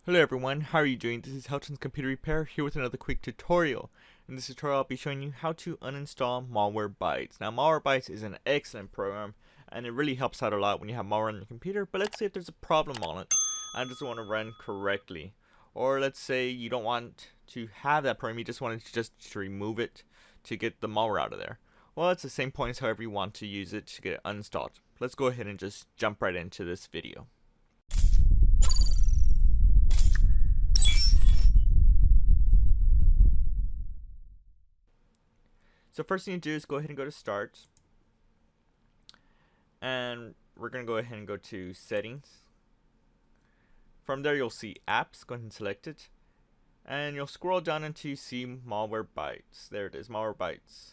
Hello everyone, how are you doing? This is Heltons Computer Repair here with another quick tutorial. In this tutorial I'll be showing you how to uninstall Malwarebytes. Now Malwarebytes is an excellent program and it really helps out a lot when you have malware on your computer, but let's say if there's a problem on it and it doesn't want to run correctly. Or let's say you don't want to have that program, you just want to remove it to get the malware out of there. Well, it's the same points however you want to use it to get it uninstalled. Let's go ahead and just jump right into this video. So first thing you do is go ahead and go to Start, and we're going to go ahead and go to Settings. From there you'll see Apps, go ahead and select it, and you'll scroll down until you see Malwarebytes. There it is, Malwarebytes.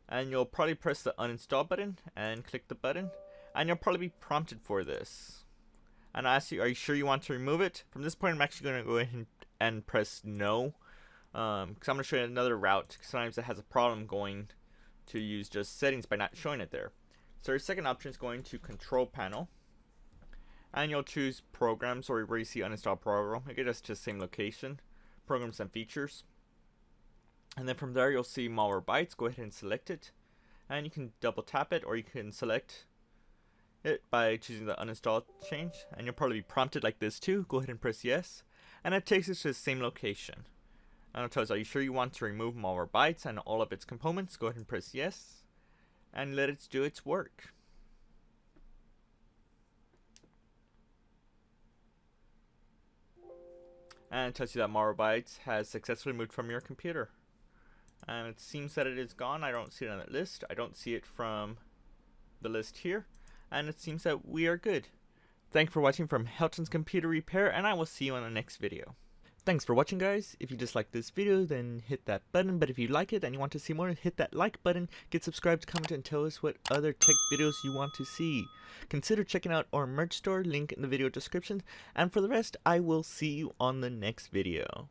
And you'll probably press the uninstall button and click the button, and you'll probably be prompted for this. And I ask you, are you sure you want to remove it? From this point I'm actually going to go ahead and press no. Because I'm going to show you another route. Sometimes it has a problem going to use just settings by not showing it there. So your second option is going to Control Panel, and you'll choose Programs, or where you see Uninstall Program. It'll get us to the same location, Programs and Features. And then from there you'll see Malwarebytes. Go ahead and select it, and you can double tap it, or you can select it by choosing the uninstall change, and you'll probably be prompted like this too. Go ahead and press yes, and it takes us to the same location. And it tells us, are you sure you want to remove Malwarebytes and all of its components? Go ahead and press yes, and let it do its work. And it tells you that Malwarebytes has successfully moved from your computer. And it seems that it is gone. I don't see it on that list. I don't see it from the list here. And it seems that we are good. Thanks for watching from Helton's Computer Repair, and I will see you on the next video. Thanks for watching, guys. If you disliked this video, then hit that button. But if you like it and you want to see more, hit that like button, get subscribed, comment, and tell us what other tech videos you want to see. Consider checking out our merch store, link in the video description. And for the rest, I will see you on the next video.